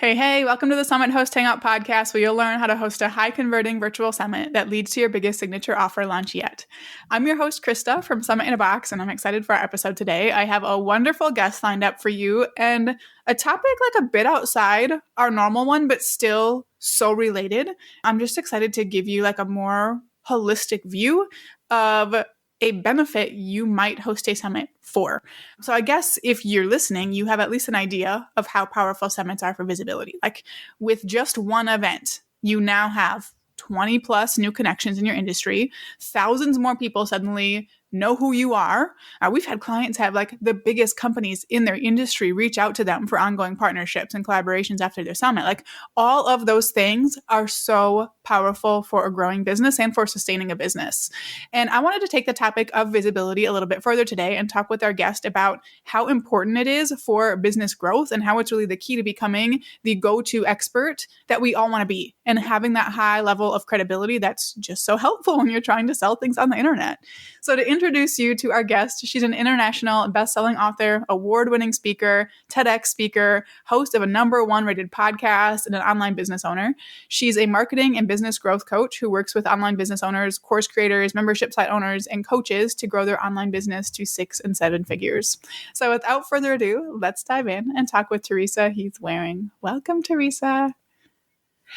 Hey, welcome to the Summit Host Hangout podcast, where you'll learn how to host a high-converting virtual summit that leads to your biggest signature offer launch yet. I'm your host, Krista from Summit in a Box, and I'm excited for our episode today. I have a wonderful guest lined up for you and a topic like a bit outside our normal one, but still so related. I'm just excited to give you like a more holistic view of a benefit you might host a summit for. So I guess if you're listening, you have at least an idea of how powerful summits are for visibility. Like with just one event, you now have 20 plus new connections in your industry. Thousands more people suddenly know who you are. We've had clients have like the biggest companies in their industry reach out to them for ongoing partnerships and collaborations after their summit. Like all of those things are so powerful for a growing business and for sustaining a business. And I wanted to take the topic of visibility a little bit further today and talk with our guest about how important it is for business growth and how it's really the key to becoming the go-to expert that we all want to be and having that high level of credibility that's just so helpful when you're trying to sell things on the internet. So to introduce you to our guest, she's an international best-selling author, award-winning speaker, TEDx speaker, host of a #1 rated podcast, and an online business owner. She's a marketing and business growth coach who works with online business owners, course creators, membership site owners, and coaches to grow their online business to 6 and 7 figures. So without further ado, let's dive in and talk with Teresa Heath-Wareing. Welcome, Teresa.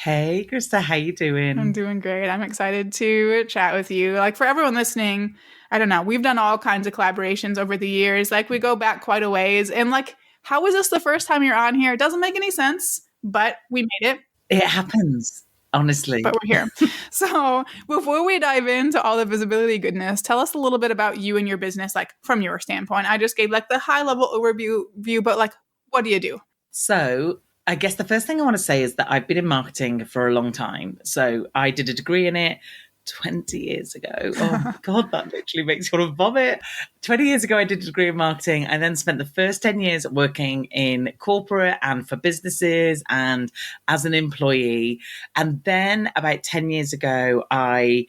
Hey, Krista, how you doing? I'm doing great. I'm excited to chat with you. Like for everyone listening, I don't know, we've done all kinds of collaborations over the years. Like we go back quite a ways. And like, how was this the first time you're on here? It doesn't make any sense, but we made it. It happens, honestly. But we're here. So before we dive into all the visibility goodness, tell us a little bit about you and your business, like from your standpoint. I just gave like the high level overview, but like, what do you do? So I guess the first thing I want to say is that I've been in marketing for a long time. So I did a degree in it 20 years ago. Oh my God, that literally makes you want to vomit. 20 years ago, I did a degree in marketing. I then spent the first 10 years working in corporate and for businesses and as an employee. And then about 10 years ago, I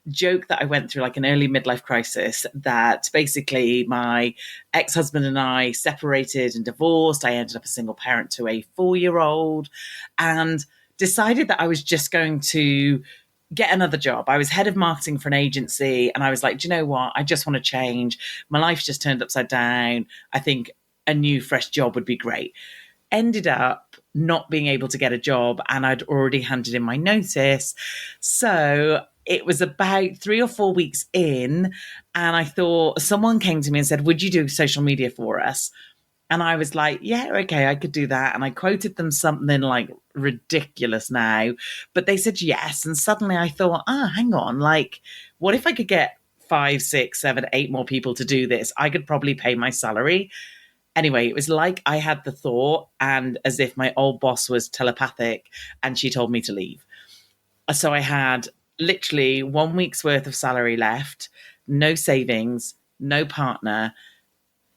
joke that I went through like an early midlife crisis, that basically my ex-husband and I separated and divorced. I ended up a single parent to a 4-year-old and decided that I was just going to get another job. I was head of marketing for an agency and I was like, do you know what? I just want to change. My life just turned upside down. I think a new fresh job would be great. Ended up not being able to get a job and I'd already handed in my notice. So it was about 3 or 4 weeks in, and I thought someone came to me and said, would you do social media for us? And I was like, yeah, okay, I could do that. And I quoted them something like ridiculous now, but they said yes. And suddenly I thought, hang on, like, what if I could get 5, 6, 7, 8 more people to do this? I could probably pay my salary. Anyway, it was like I had the thought, and as if my old boss was telepathic and she told me to leave. So I had literally 1 week's worth of salary left, no savings, no partner,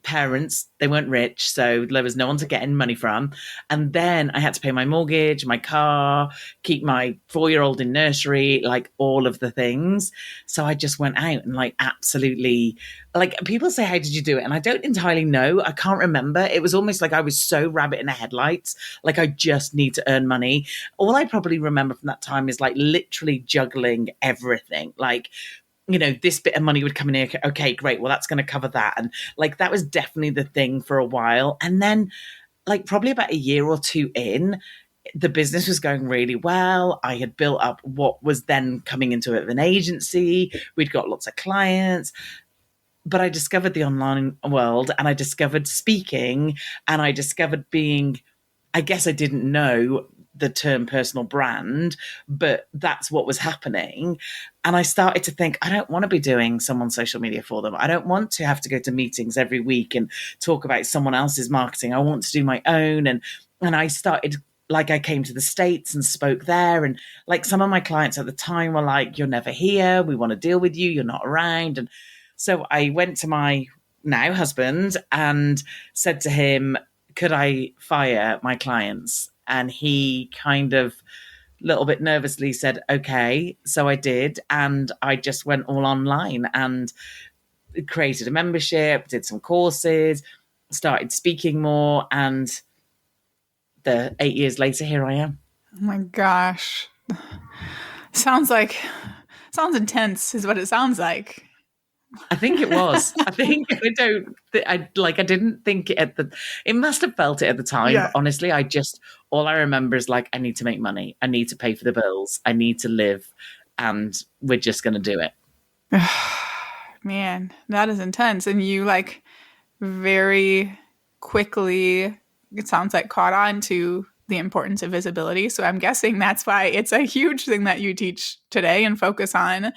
parents, they weren't rich, so there was no one to get in money from. And then I had to pay my mortgage, my car, keep my 4-year-old in nursery, like all of the things. So I just went out and like absolutely, like people say, how did you do it? And I don't entirely know. I can't remember. It was almost like I was so rabbit in the headlights. Like I just need to earn money. All I probably remember from that time is like literally juggling everything. Like, you know, this bit of money would come in here. Okay, great. Well, that's going to cover that. And like, that was definitely the thing for a while. And then like probably about a year or two in, the business was going really well. I had built up what was then coming into it of an agency. We'd got lots of clients. But I discovered the online world and I discovered speaking and I discovered being, I guess I didn't know the term personal brand, but that's what was happening. And I started to think, I don't want to be doing someone's social media for them. I don't want to have to go to meetings every week and talk about someone else's marketing. I want to do my own. And I started, like, I came to the States and spoke there. And like some of my clients at the time were like, you're never here. We want to deal with you. You're not around. And so I went to my now husband and said to him, could I fire my clients? And he kind of a little bit nervously said, okay. So I did. And I just went all online and created a membership, did some courses, started speaking more. And the 8 years later, here I am. Oh my gosh. Sounds intense is what it sounds like. I think it was. I think I didn't think it it must have felt it at the time. Yeah. But honestly, all I remember is like, I need to make money. I need to pay for the bills. I need to live. And we're just going to do it. Man, that is intense. And you like very quickly, it sounds like, caught on to the importance of visibility. So I'm guessing that's why it's a huge thing that you teach today and focus on.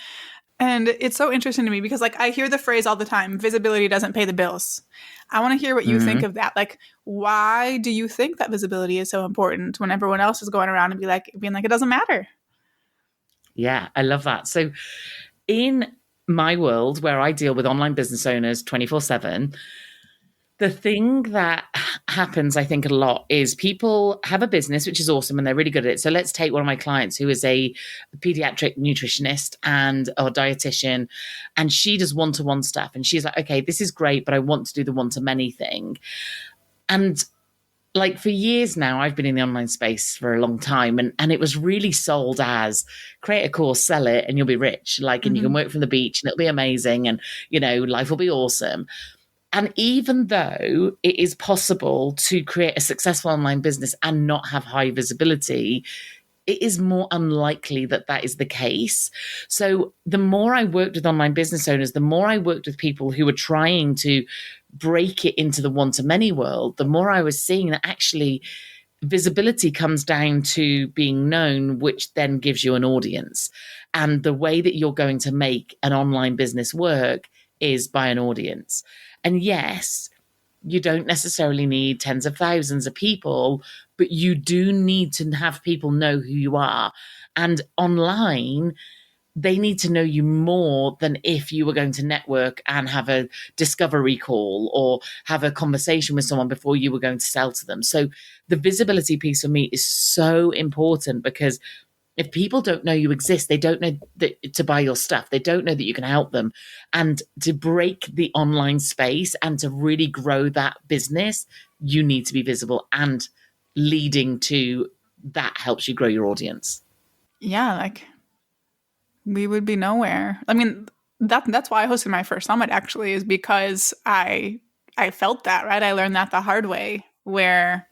And it's so interesting to me because like I hear the phrase all the time, visibility doesn't pay the bills. I want to hear what you think of that. Like, why do you think that visibility is so important when everyone else is going around and being like, it doesn't matter? Yeah, I love that. So in my world where I deal with online business owners 24/7, the thing that happens, I think, a lot is people have a business, which is awesome, and they're really good at it. So let's take one of my clients who is a pediatric nutritionist or dietitian, and she does one-to-one stuff. And she's like, okay, this is great, but I want to do the one-to-many thing. And like for years now, I've been in the online space for a long time, and it was really sold as create a course, sell it, and you'll be rich. Like, and you can work from the beach and it'll be amazing, and life will be awesome. And even though it is possible to create a successful online business and not have high visibility, it is more unlikely that that is the case. So the more I worked with online business owners, the more I worked with people who were trying to break it into the one-to-many world, the more I was seeing that actually visibility comes down to being known, which then gives you an audience. And the way that you're going to make an online business work is by an audience. And yes, you don't necessarily need tens of thousands of people, but you do need to have people know who you are. And online, they need to know you more than if you were going to network and have a discovery call or have a conversation with someone before you were going to sell to them. So the visibility piece for me is so important, because if people don't know you exist, they don't know that to buy your stuff. They don't know that you can help them. And to break the online space and to really grow that business, you need to be visible, and leading to that helps you grow your audience. Yeah, like we would be nowhere. I mean, that's why I hosted my first summit, actually, is because I felt that, right? I learned that the hard way, where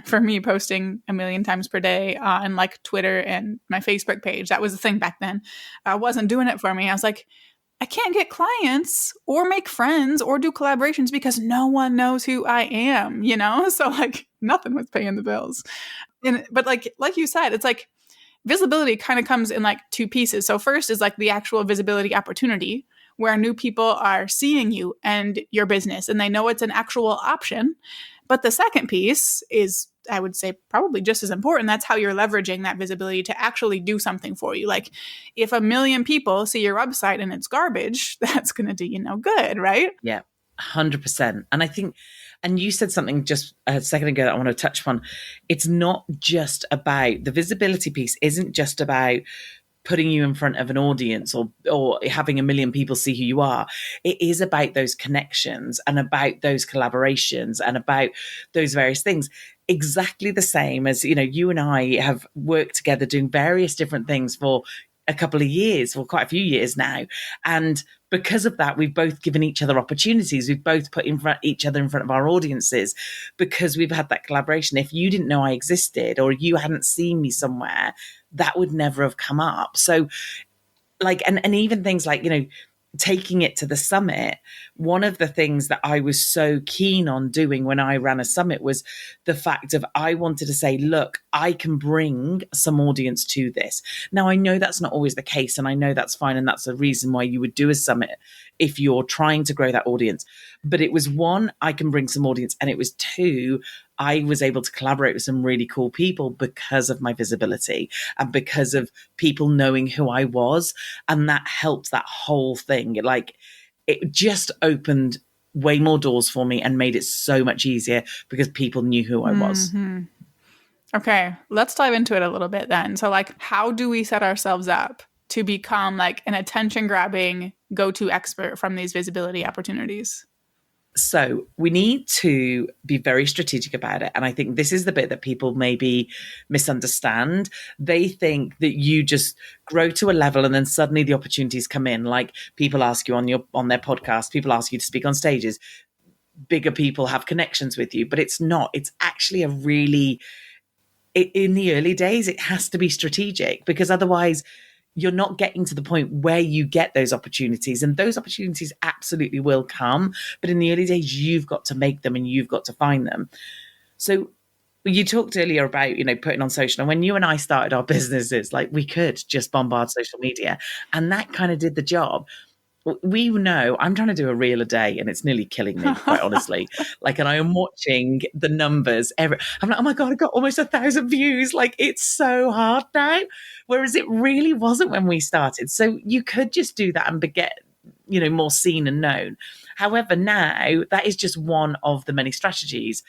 for me, posting a million times per day on like Twitter and my Facebook page, that was the thing back then, wasn't doing it for me. I was like, I can't get clients or make friends or do collaborations because no one knows who I am, So like nothing was paying the bills. But like you said, it's like visibility kind of comes in like two pieces. So first is like the actual visibility opportunity, where new people are seeing you and your business and they know it's an actual option. But the second piece is, I would say, probably just as important. That's how you're leveraging that visibility to actually do something for you. Like if 1 million people see your website and it's garbage, that's going to do you no good, right? Yeah, 100%. And I think, and you said something just a second ago that I want to touch upon. It's not just about the visibility piece, isn't just about putting you in front of an audience or having 1 million people see who you are. It is about those connections and about those collaborations and about those various things. Exactly the same as, you and I have worked together doing various different things for a couple of years, for quite a few years now. And because of that, we've both given each other opportunities. We've both put each other in front of our audiences because we've had that collaboration. If you didn't know I existed or you hadn't seen me somewhere, that would never have come up. So like, and even things like, taking it to the summit, one of the things that I was so keen on doing when I ran a summit was the fact of I wanted to say, look, I can bring some audience to this. Now, I know that's not always the case, and I know that's fine, and that's the reason why you would do a summit if you're trying to grow that audience. But it was one, I can bring some audience, and it was two, I was able to collaborate with some really cool people because of my visibility and because of people knowing who I was. And that helped that whole thing. Like it just opened way more doors for me and made it so much easier because people knew who I was. Okay, let's dive into it a little bit then. So like, how do we set ourselves up to become like an attention grabbing go-to expert from these visibility opportunities? So we need to be very strategic about it. And I think this is the bit that people maybe misunderstand. They think that you just grow to a level and then suddenly the opportunities come in. Like people ask you on their podcast, people ask you to speak on stages, bigger people have connections with you, but it's not. It's actually in the early days, it has to be strategic, because otherwise you're not getting to the point where you get those opportunities, and those opportunities absolutely will come. But in the early days, you've got to make them and you've got to find them. So you talked earlier about, putting on social, and when you and I started our businesses, like we could just bombard social media and that kind of did the job. We know I'm trying to do a reel a day and it's nearly killing me, quite honestly. And I am watching the numbers. I'm like, oh my God, I got almost 1,000 views. Like, it's so hard now. Whereas it really wasn't when we started. So you could just do that and get, more seen and known. However, now that is just one of the many strategies.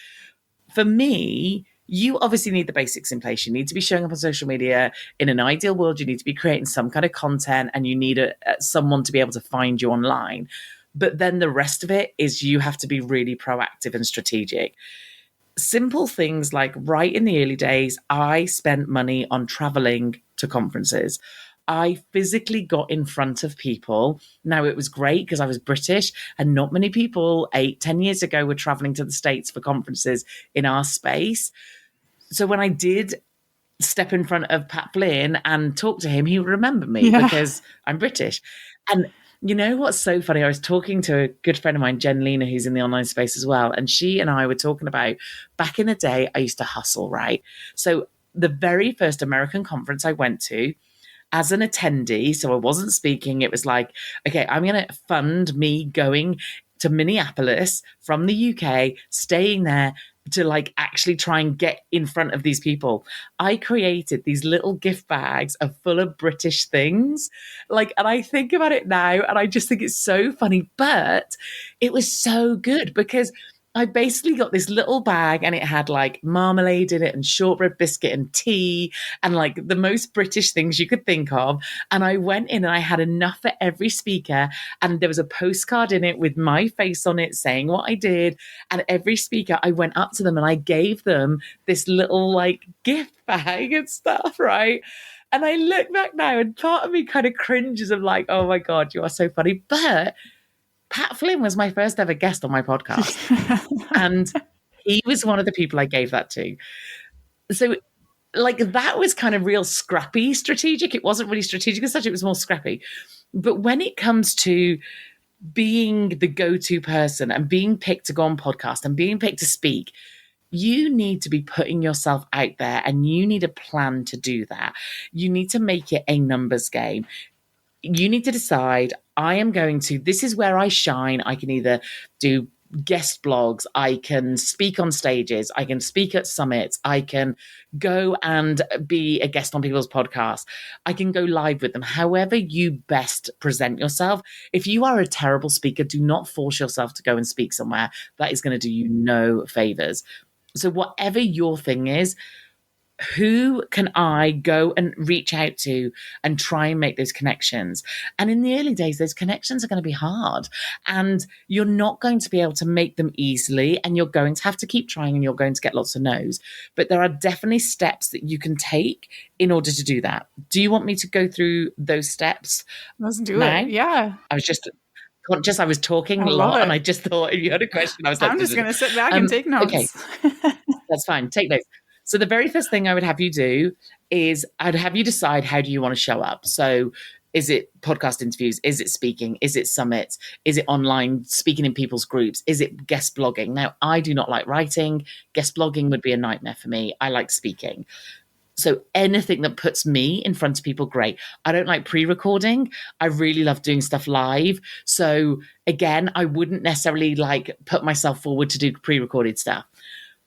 For me, you obviously need the basics in place. You need to be showing up on social media. In an ideal world, you need to be creating some kind of content, and you need someone to be able to find you online. But then the rest of it is you have to be really proactive and strategic. Simple things like, right in the early days, I spent money on traveling to conferences. I physically got in front of people. Now, it was great because I was British, and not many people 8-10 years ago were traveling to the States for conferences in our space. So when I did step in front of Pat Flynn and talk to him, he would remember me because I'm British. And you know what's so funny? I was talking to a good friend of mine, Jen Lena, who's in the online space as well. And she and I were talking about, back in the day, I used to hustle, right? So the very first American conference I went to, as an attendee, so I wasn't speaking, it was like, okay, I'm going to fund me going to Minneapolis from the UK, staying there to actually try and get in front of these people. I created these little gift bags full of British things. And I think about it now and I just think it's so funny, but it was so good because I basically got this little bag and it had marmalade in it and shortbread biscuit and tea and the most British things you could think of. And I went in and I had enough for every speaker. And there was a postcard in it with my face on it saying what I did. And every speaker, I went up to them and I gave them this little gift bag and stuff, right? And I look back now and part of me kind of cringes of oh my God, you are so funny. But Pat Flynn was my first ever guest on my podcast. And he was one of the people I gave that to. So that was kind of real scrappy strategic. It wasn't really strategic as such. It was more scrappy. But when it comes to being the go-to person and being picked to go on podcast and being picked to speak, you need to be putting yourself out there and you need a plan to do that. You need to make it a numbers game. You need to decide, this is where I shine. I can either do guest blogs, I can speak on stages, I can speak at summits, I can go and be a guest on people's podcasts, I can go live with them, however you best present yourself. If you are a terrible speaker, do not force yourself to go and speak somewhere. That is going to do you no favors. So whatever your thing is, who can I go and reach out to and try and make those connections? And in the early days, those connections are going to be hard and you're not going to be able to make them easily, and you're going to have to keep trying and you're going to get lots of no's. But there are definitely steps that you can take in order to do that. Do you want me to go through those steps? Let's do it. Yeah. I was just conscious I was talking a lot and I just thought if you had a question, I was I'm just going to sit back and take notes. Okay, that's fine. Take notes. So the very first thing I would have you do is I'd have you decide, how do you want to show up? So is it podcast interviews? Is it speaking? Is it summits? Is it online speaking in people's groups? Is it guest blogging? Now, I do not like writing. Guest blogging would be a nightmare for me. I like speaking. So anything that puts me in front of people, great. I don't like pre-recording. I really love doing stuff live. So again, I wouldn't necessarily put myself forward to do pre-recorded stuff.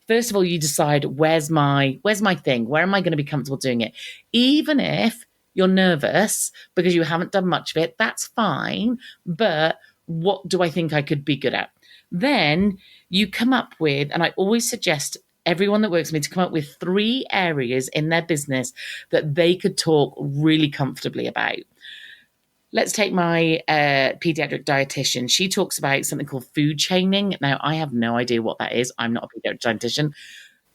First of all, you decide, where's my thing? Where am I going to be comfortable doing it? Even if you're nervous because you haven't done much of it, that's fine. But what do I think I could be good at? Then you come up with, and I always suggest everyone that works with me to come up with 3 areas in their business that they could talk really comfortably about. let's take my pediatric dietitian. She talks about something called food chaining. Now, I have no idea what that is. I'm not a pediatric dietitian.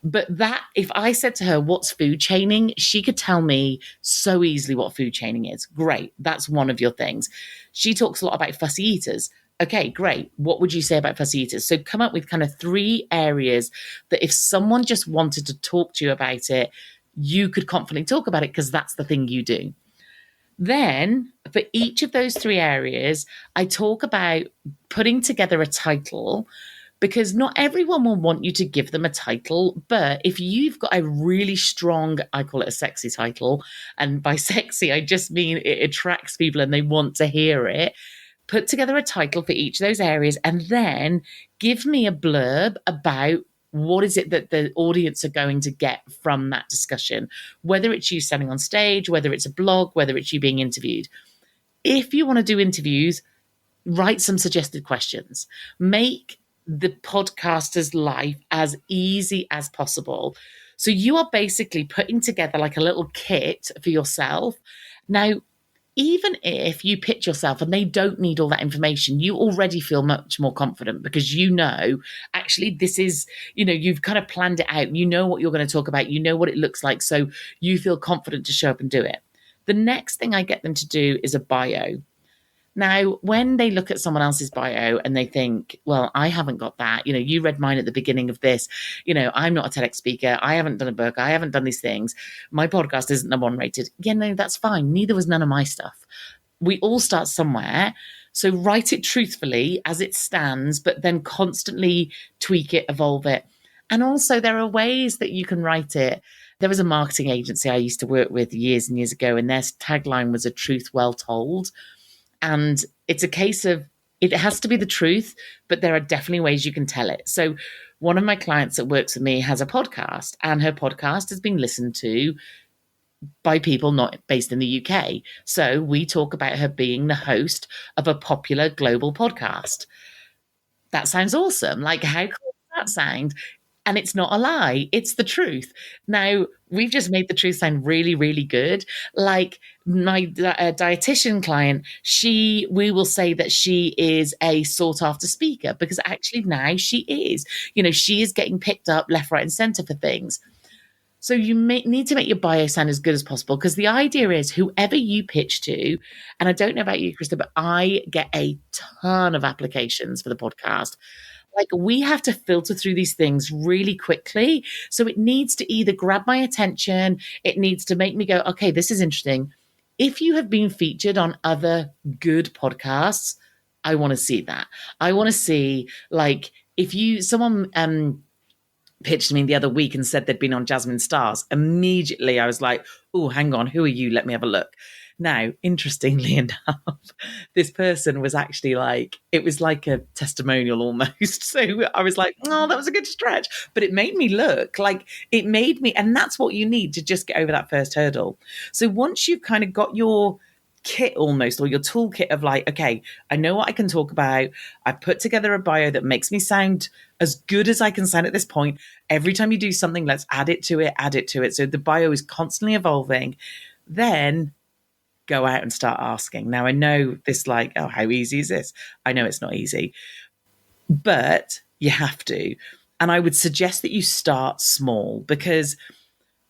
But that, if I said to her, what's food chaining? She could tell me so easily what food chaining is. Great. That's one of your things. She talks a lot about fussy eaters. Okay, great. What would you say about fussy eaters? So come up with kind of 3 areas that if someone just wanted to talk to you about it, you could confidently talk about it because that's the thing you do. Then for each of those 3 areas, I talk about putting together a title, because not everyone will want you to give them a title. But if you've got a really strong, I call it a sexy title, and by sexy, I just mean it attracts people and they want to hear it, put together a title for each of those areas and then give me a blurb about what is it that the audience are going to get from that discussion, whether it's you standing on stage, whether it's a blog, whether it's you being interviewed. If you want to do interviews, write some suggested questions. Make the podcaster's life as easy as possible. So you are basically putting together like a little kit for yourself. Now, even if you pitch yourself and they don't need all that information, you already feel much more confident because you know, actually, this is, you've kind of planned it out. You know what you're going to talk about. You know what it looks like. So you feel confident to show up and do it. The next thing I get them to do is a bio. Now, when they look at someone else's bio and they think, well, I haven't got that, you read mine at the beginning of this, I'm not a TEDx speaker. I haven't done a book. I haven't done these things. My podcast isn't number 1 rated. Yeah, no, that's fine. Neither was none of my stuff. We all start somewhere. So write it truthfully as it stands, but then constantly tweak it, evolve it. And also there are ways that you can write it. There was a marketing agency I used to work with years and years ago, and their tagline was "A truth well told." And it's a case of, it has to be the truth, but there are definitely ways you can tell it. So one of my clients that works with me has a podcast, and her podcast has been listened to by people not based in the UK. So we talk about her being the host of a popular global podcast. That sounds awesome. Like, how cool does that sound? And it's not a lie. It's the truth. Now, we've just made the truth sound really, really good. Like my dietitian client, we will say that she is a sought after speaker because actually now she is. She is getting picked up left, right, and center for things. So you need to make your bio sound as good as possible, because the idea is whoever you pitch to, and I don't know about you, Krista, but I get a ton of applications for the podcast. Like, we have to filter through these things really quickly. So it needs to either grab my attention, it needs to make me go, okay, this is interesting. If you have been featured on other good podcasts, I want to see that. I want to see, like, if someone pitched me the other week and said they'd been on Jasmine Stars, immediately I was like, oh, hang on, who are you? Let me have a look. Now, interestingly enough, this person was actually it was like a testimonial almost. So I was like, oh, that was a good stretch. But it made me look like and that's what you need to just get over that first hurdle. So once you've kind of got your kit almost, or your toolkit of okay, I know what I can talk about. I put together a bio that makes me sound as good as I can sound at this point. Every time you do something, let's add it to it. So the bio is constantly evolving. Then go out and start asking. Now, I know this oh, how easy is this? I know it's not easy, but you have to. And I would suggest that you start small, because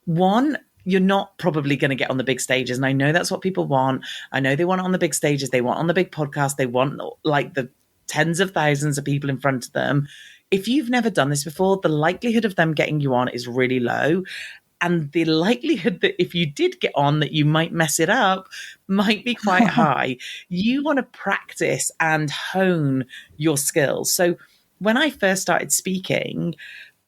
one, you're not probably going to get on the big stages. And I know that's what people want. I know they want it on the big stages. They want on the big podcast. They want the tens of thousands of people in front of them. If you've never done this before, the likelihood of them getting you on is really low. And the likelihood that if you did get on that you might mess it up might be quite high. You want to practice and hone your skills. So when I first started speaking,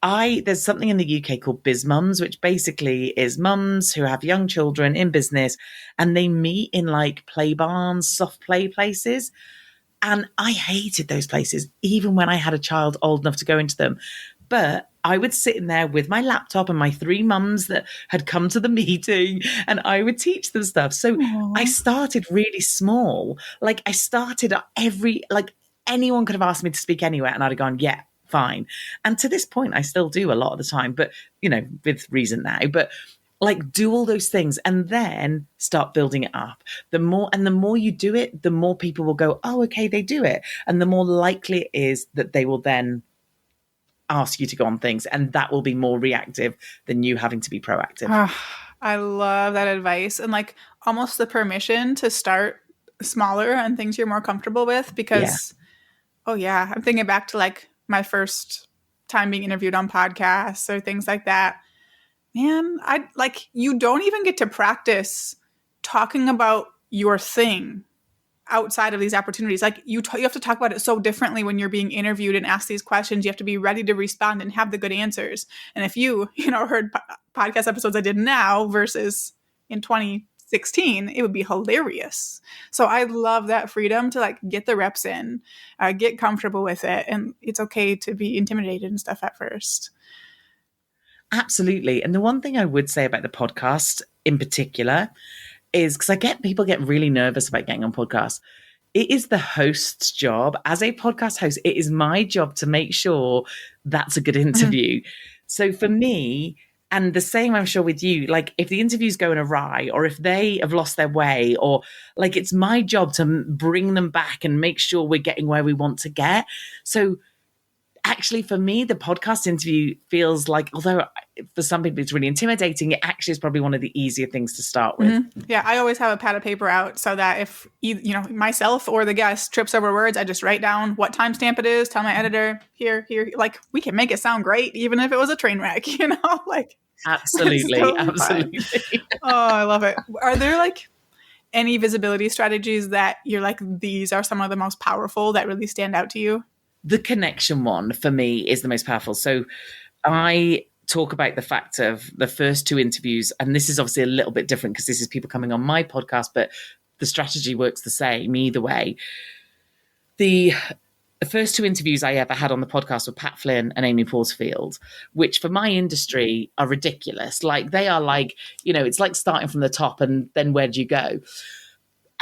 there's something in the UK called Biz Mums, which basically is mums who have young children in business, and they meet in play barns, soft play places. And I hated those places, even when I had a child old enough to go into them. But I would sit in there with my laptop and my 3 mums that had come to the meeting, and I would teach them stuff. So I started really small. I started at anyone could have asked me to speak anywhere, and I'd have gone, yeah, fine. And to this point, I still do a lot of the time, but, with reason now. But Like, do all those things and then start building it up. The more you do it, the more people will go, oh, okay, they do it. And the more likely it is that they will then ask you to go on things. And that will be more reactive than you having to be proactive. I love that advice. And like almost the permission to start smaller and things you're more comfortable with because, oh yeah, I'm thinking back to like my first time being interviewed on podcasts or things like that. Man, you don't even get to practice talking about your thing outside of these opportunities. Like you have to talk about it so differently when you're being interviewed and asked these questions. You have to be ready to respond and have the good answers. And if you heard podcast episodes I did now versus in 2016, it would be hilarious. So I love that freedom to like get the reps in, get comfortable with it. And it's okay to be intimidated and stuff at first. Absolutely. And the one thing I would say about the podcast in particular is because people get really nervous about getting on podcasts. It is the host's job. As a podcast host, it is my job to make sure that's a good interview. So for me, and the same I'm sure with you, like if the interview's going awry or if they have lost their way or like it's my job to bring them back and make sure we're getting where we want to get. So actually, for me, the podcast interview feels like, although for some people it's really intimidating, it actually is probably one of the easier things to start with. Mm-hmm. Yeah, I always have a pad of paper out so that if myself or the guest trips over words, I just write down what timestamp it is, tell my editor, here, like we can make it sound great, even if it was a train wreck, like absolutely, totally absolutely. Oh, I love it. Are there like any visibility strategies that you're like, these are some of the most powerful that really stand out to you? The connection one for me is the most powerful. So I talk about the fact of the first two interviews, and this is obviously a little bit different because this is people coming on my podcast, but the strategy works the same either way. The first two interviews I ever had on the podcast were Pat Flynn and Amy Porterfield, which for my industry are ridiculous. Like they are like, it's like starting from the top and then where do you go?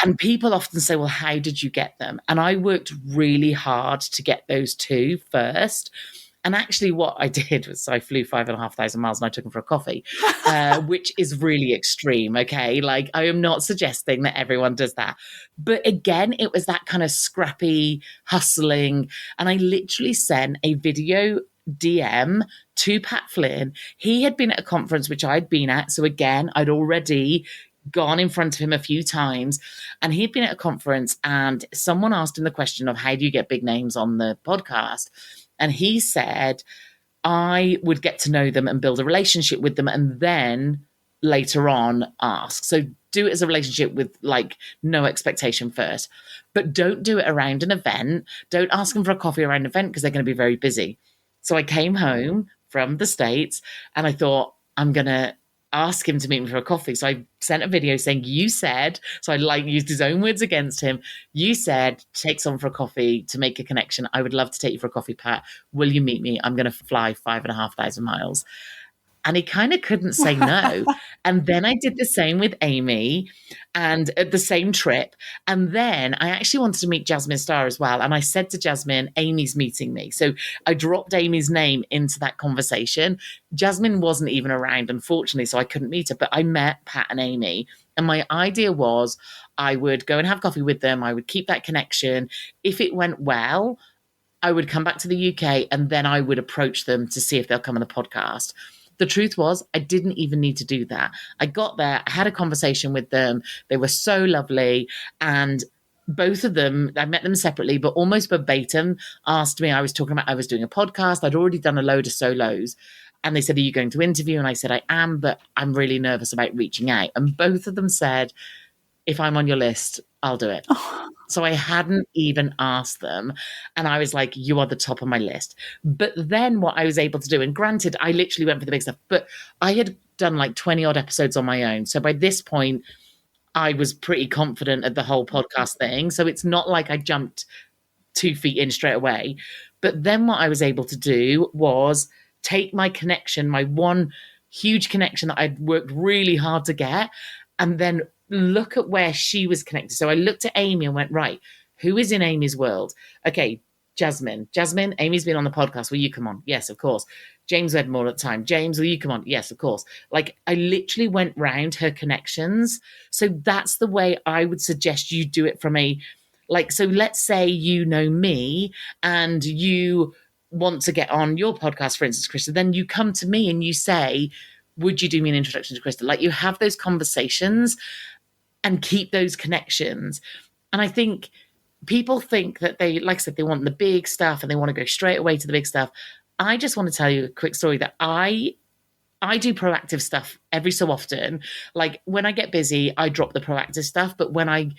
And people often say, well, how did you get them? And I worked really hard to get those two first. And actually what I did was I flew 5,500 miles and I took them for a coffee, which is really extreme. Okay. Like I am not suggesting that everyone does that. But again, it was that kind of scrappy hustling. And I literally sent a video DM to Pat Flynn. He had been at a conference, which I'd been at. So again, I'd already gone in front of him a few times and he'd been at a conference and someone asked him the question of how do you get big names on the podcast? And he said, I would get to know them and build a relationship with them and then later on ask. So do it as a relationship with like no expectation first, but don't do it around an event. Don't ask them for a coffee around an event because they're going to be very busy. So I came home from the States and I thought I'm going to ask him to meet me for a coffee. So I sent a video saying, you said, so I used his own words against him. You said, take someone for a coffee to make a connection. I would love to take you for a coffee, Pat. Will you meet me? I'm going to fly 5,500 miles. And he kind of couldn't say no. And then I did the same with Amy and at the same trip. And then I actually wanted to meet Jasmine Star as well. And I said to Jasmine, Amy's meeting me. So I dropped Amy's name into that conversation. Jasmine wasn't even around, unfortunately, so I couldn't meet her. But I met Pat and Amy. And my idea was I would go and have coffee with them. I would keep that connection. If it went well, I would come back to the UK and then I would approach them to see if they'll come on the podcast. The truth was, I didn't even need to do that. I got there, I had a conversation with them. They were so lovely. And both of them, I met them separately, but almost verbatim asked me, I was doing a podcast. I'd already done a load of solos. And they said, are you going to interview? And I said, I am, but I'm really nervous about reaching out. And both of them said, if I'm on your list, I'll do it. So I hadn't even asked them. And I was like, you are the top of my list. But then what I was able to do, and granted, I literally went for the big stuff, but I had done like 20 odd episodes on my own. So by this point, I was pretty confident at the whole podcast thing. So it's not like I jumped 2 feet in straight away. But then what I was able to do was take my connection, my one huge connection that I'd worked really hard to get, and then look at where she was connected. So I looked at Amy and went, right, who is in Amy's world? Okay, Jasmine, Amy's been on the podcast. Will you come on? Yes, of course. James Wedmore at the time. James, will you come on? Yes, of course. Like, I literally went round her connections. So that's the way I would suggest you do it from a, like, so let's say you know me and you want to get on your podcast, for instance, Krista, then you come to me and you say, would you do me an introduction to Krista? Like, you have those conversations and keep those connections. And I think people think that they, like I said, they want the big stuff and they want to go straight away to the big stuff. I just want to tell you a quick story that I do proactive stuff every so often. Like, when I get busy, I drop the proactive stuff. But when I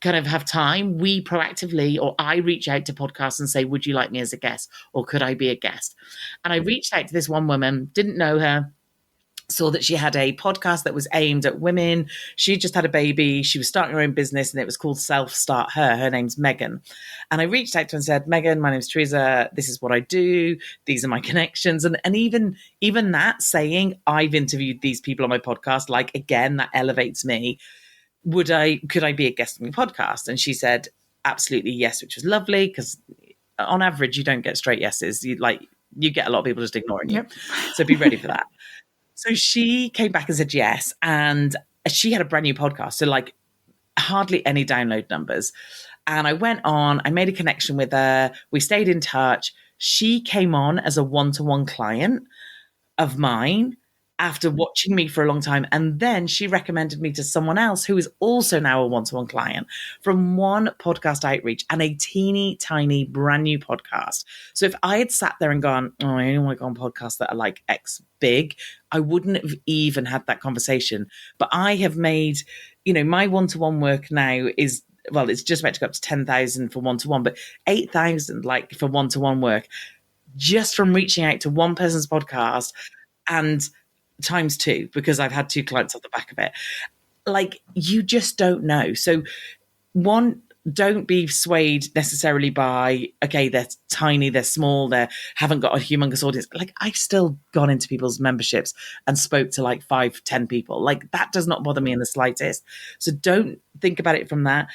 kind of have time, we proactively, or I reach out to podcasts and say, would you like me as a guest? Or could I be a guest? And I reached out to this one woman, didn't know her, saw that she had a podcast that was aimed at women. She just had a baby. She was starting her own business and it was called Self Start Her. Her name's Megan. And I reached out to her and said, Megan, my name's Teresa. This is what I do. These are my connections. And even that saying, I've interviewed these people on my podcast, like, again, that elevates me. Could I be a guest on your podcast? And she said, absolutely yes, which was lovely, because on average, you don't get straight yeses. You get a lot of people just ignoring you. Yep. So be ready for that. So she came back and said yes. And she had a brand new podcast. So like hardly any download numbers. And I went on, I made a connection with her. We stayed in touch. She came on as a one-to-one client of mine after watching me for a long time. And then she recommended me to someone else who is also now a one-to-one client from one podcast outreach, and a teeny tiny brand new podcast. So if I had sat there and gone, oh, I only want to go on podcasts that are like X big, I wouldn't have even had that conversation. But I have made, my one-to-one work now is, well, it's just about to go up to 10,000 for one-to-one, but 8,000 like for one-to-one work, just from reaching out to one person's podcast, and times two, because I've had two clients off the back of it. Like, you just don't know. So one, don't be swayed necessarily by, okay, they're tiny, they're small, they haven't got a humongous audience. Like, I've still gone into people's memberships and spoke to like 5-10 people. Like, that does not bother me in the slightest. So don't think about it from that.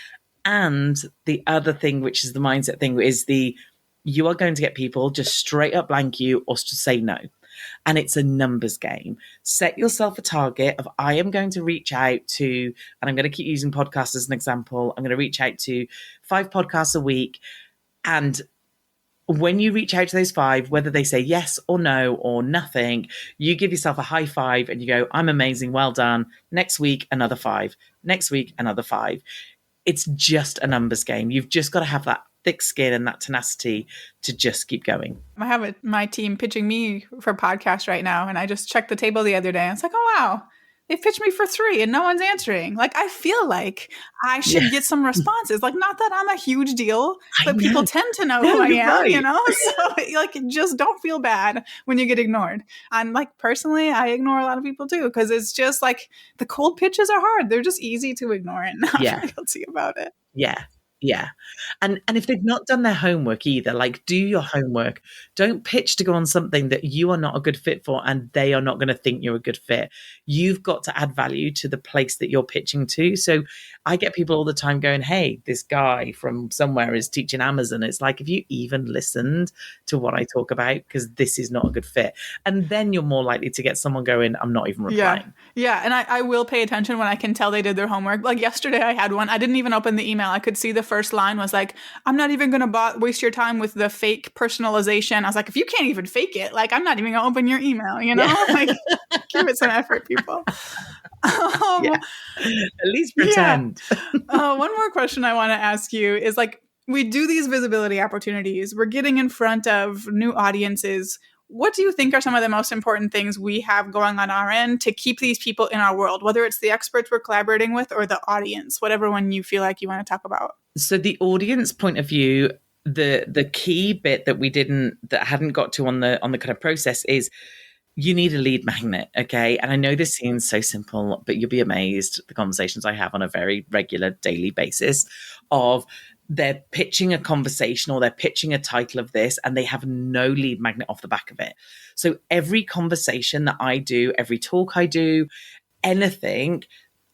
And the other thing, which is the mindset thing, is you are going to get people just straight up blank you or to say no. And it's a numbers game. Set yourself a target of, I am going to reach out to, and I'm going to keep using podcasts as an example, I'm going to reach out to 5 podcasts a week. And when you reach out to those 5, whether they say yes or no or nothing, you give yourself a high five and you go, I'm amazing, well done. Next week, another 5. Next week, another 5. It's just a numbers game. You've just got to have that thick skin and that tenacity to just keep going. I have my team pitching me for podcasts right now, and I just checked the table the other day, and it's like, oh, wow, they pitched me for 3 and no one's answering. Like, I feel like I should get some responses. Like, not that I'm a huge deal, but people tend to know who I am, right. So, like, just don't feel bad when you get ignored. And, like, personally, I ignore a lot of people too, because it's just like the cold pitches are hard. They're just easy to ignore and not feel guilty about it. Yeah. Yeah. And if they've not done their homework either, like, do your homework. Don't pitch to go on something that you are not a good fit for and they are not going to think you're a good fit. You've got to add value to the place that you're pitching to. So I get people all the time going, hey, this guy from somewhere is teaching Amazon. It's like, if you even listened to what I talk about, because this is not a good fit. And then you're more likely to get someone going, I'm not even replying. Yeah. And I will pay attention when I can tell they did their homework. Like yesterday I had one. I didn't even open the email. I could see the first line was like, I'm not even going to waste your time with the fake personalization. I was like, if you can't even fake it, like, I'm not even going to open your email, Like, give it some effort, people. At least pretend. One more question I want to ask you is, like, we do these visibility opportunities. We're getting in front of new audiences. What do you think are some of the most important things we have going on our end to keep these people in our world, whether it's the experts we're collaborating with or the audience, whatever one you feel like you want to talk about? So the audience point of view, the key bit that hadn't got to on the kind of process is you need a lead magnet, okay? And I know this seems so simple, but you'll be amazed the conversations I have on a very regular daily basis of they're pitching a conversation or they're pitching a title of this and they have no lead magnet off the back of it. So every conversation that I do, every talk I do, anything,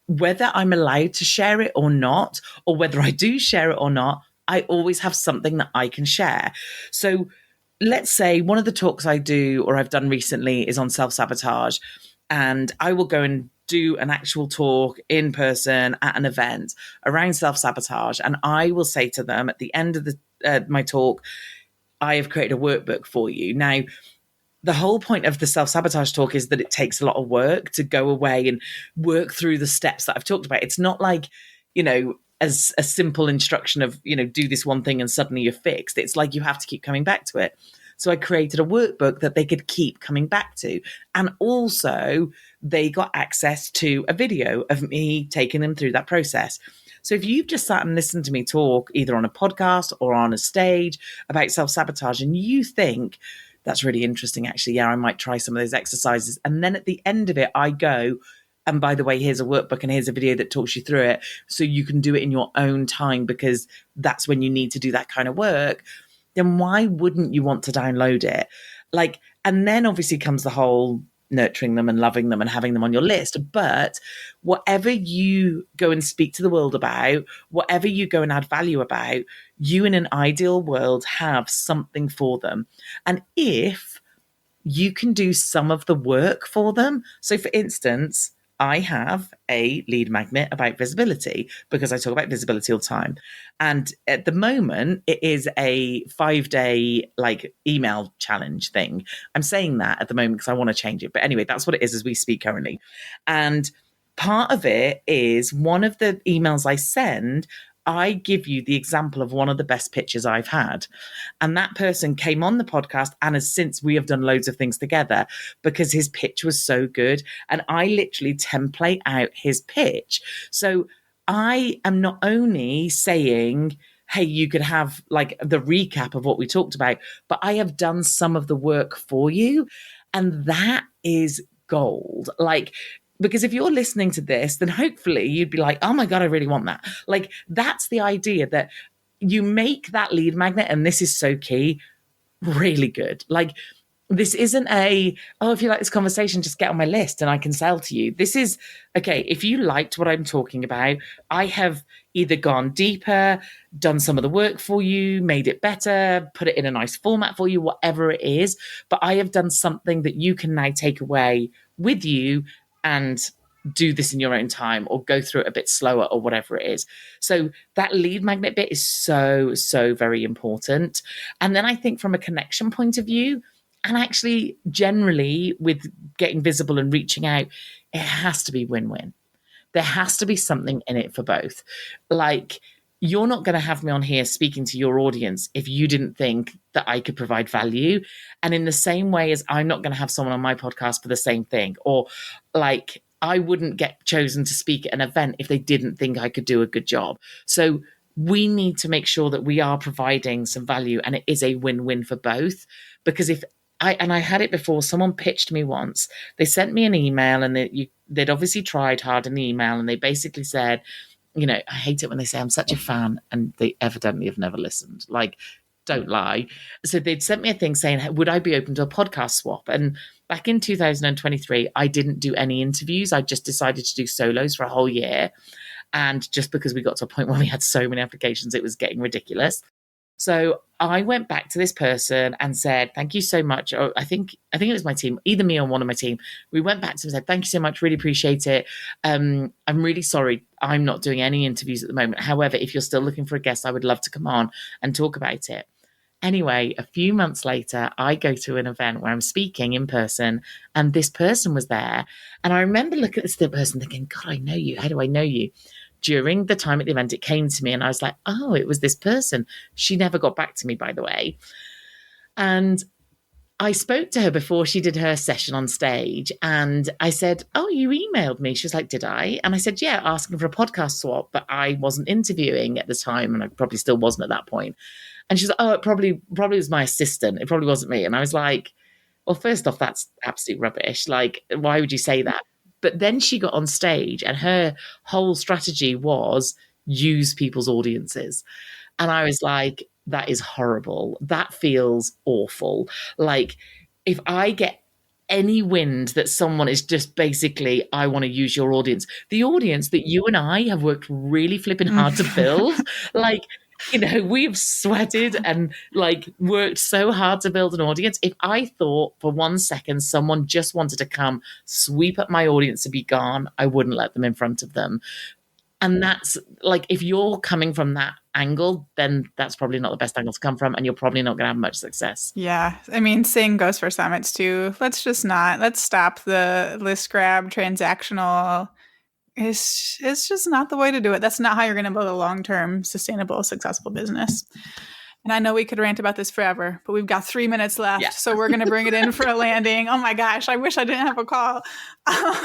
whether I'm allowed to share it or not, or whether I do share it or not, I always have something that I can share. So let's say one of the talks I do or I've done recently is on self-sabotage, and I will go and do an actual talk in person at an event around self-sabotage. And I will say to them at the end of my talk, I have created a workbook for you. Now, the whole point of the self-sabotage talk is that it takes a lot of work to go away and work through the steps that I've talked about. It's not like, as a simple instruction of, do this one thing and suddenly you're fixed. It's like you have to keep coming back to it. So I created a workbook that they could keep coming back to. And also they got access to a video of me taking them through that process. So if you've just sat and listened to me talk either on a podcast or on a stage about self-sabotage and you think, that's really interesting, actually, yeah, I might try some of those exercises. And then at the end of it, I go, and by the way, here's a workbook and here's a video that talks you through it. So you can do it in your own time because that's when you need to do that kind of work. Then why wouldn't you want to download it? And then obviously comes the whole nurturing them and loving them and having them on your list. But whatever you go and speak to the world about, whatever you go and add value about, you in an ideal world have something for them. And if you can do some of the work for them, so for instance, I have a lead magnet about visibility because I talk about visibility all the time. And at the moment, it is a 5-day email challenge thing. I'm saying that at the moment because I want to change it. But anyway, that's what it is as we speak currently. And part of it is one of the emails I send, I give you the example of one of the best pitches I've had. And that person came on the podcast and has since we have done loads of things together because his pitch was so good. And I literally template out his pitch. So I am not only saying, hey, you could have the recap of what we talked about, but I have done some of the work for you. And that is gold. Because if you're listening to this, then hopefully you'd be like, oh my God, I really want that. That's the idea, that you make that lead magnet, and this is so key, really good. This isn't if you like this conversation, just get on my list and I can sell to you. This is, okay, if you liked what I'm talking about, I have either gone deeper, done some of the work for you, made it better, put it in a nice format for you, whatever it is. But I have done something that you can now take away with you and do this in your own time or go through it a bit slower or whatever it is. So that lead magnet bit is so, so very important. And then I think from a connection point of view, and actually generally with getting visible and reaching out, it has to be win-win. There has to be something in it for both. You're not going to have me on here speaking to your audience if you didn't think that I could provide value. And in the same way as I'm not going to have someone on my podcast for the same thing, or I wouldn't get chosen to speak at an event if they didn't think I could do a good job. So we need to make sure that we are providing some value, and it is a win-win for both. Because I had it before, someone pitched me once, they sent me an email and they'd obviously tried hard in the email, and they basically said, I hate it when they say I'm such a fan and they evidently have never listened. Don't lie. So they'd sent me a thing saying, would I be open to a podcast swap? And back in 2023, I didn't do any interviews. I just decided to do solos for a whole year. And just because we got to a point where we had so many applications, it was getting ridiculous. So I went back to this person and said, thank you so much. Oh, I think it was my team, either me or one of my team. We went back to them and said, thank you so much. Really appreciate it. I'm really sorry. I'm not doing any interviews at the moment. However, if you're still looking for a guest, I would love to come on and talk about it. Anyway, a few months later, I go to an event where I'm speaking in person, and this person was there. And I remember looking at this person thinking, God, I know you. How do I know you? During the time at the event, it came to me and I was like, oh, it was this person. She never got back to me, by the way. And I spoke to her before she did her session on stage, and I said, oh, you emailed me. She was like, did I? And I said, yeah, asking for a podcast swap, but I wasn't interviewing at the time, and I probably still wasn't at that point. And she's like, oh, it probably was my assistant. It probably wasn't me. And I was like, well, first off, that's absolute rubbish. Why would you say that? But then she got on stage and her whole strategy was use people's audiences. And I was like, that is horrible. That feels awful. If I get any wind that someone is just basically, I want to use your audience, the audience that you and I have worked really flipping hard to build, We've sweated and like worked so hard to build an audience. If I thought for 1 second someone just wanted to come sweep up my audience to be gone, I wouldn't let them in front of them. And that's like, if you're coming from that angle, then that's probably not the best angle to come from, and you're probably not going to have much success. Yeah. I mean, same goes for summits too. Let's stop the list grab transactional. It's just not the way to do it. That's not how you're going to build a long-term, sustainable, successful business. And I know we could rant about this forever, but we've got 3 minutes left. Yeah. So we're going to bring it in for a landing. Oh my gosh, I wish I didn't have a call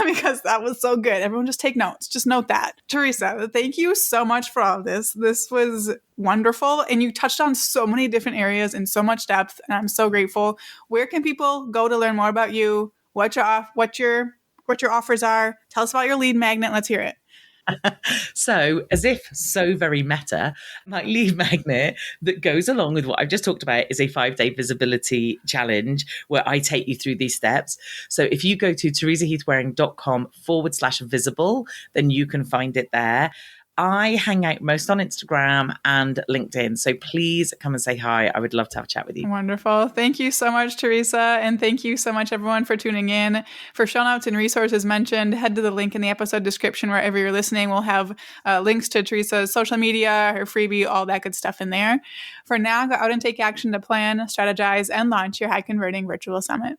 because that was so good. Everyone just take notes. Just note that. Teresa, thank you so much for all of this. This was wonderful. And you touched on so many different areas in so much depth. And I'm so grateful. Where can people go to learn more about you? What your offers are? Tell us about your lead magnet. Let's hear it. So, as if so very meta, my lead magnet that goes along with what I've just talked about is a 5-day visibility challenge where I take you through these steps. So if you go to teresaheathwareing.com/visible, then you can find it there. I hang out most on Instagram and LinkedIn. So please come and say hi. I would love to have a chat with you. Wonderful. Thank you so much, Teresa. And thank you so much, everyone, for tuning in. For show notes and resources mentioned, head to the link in the episode description wherever you're listening. We'll have links to Teresa's social media, her freebie, all that good stuff in there. For now, go out and take action to plan, strategize, and launch your high converting virtual summit.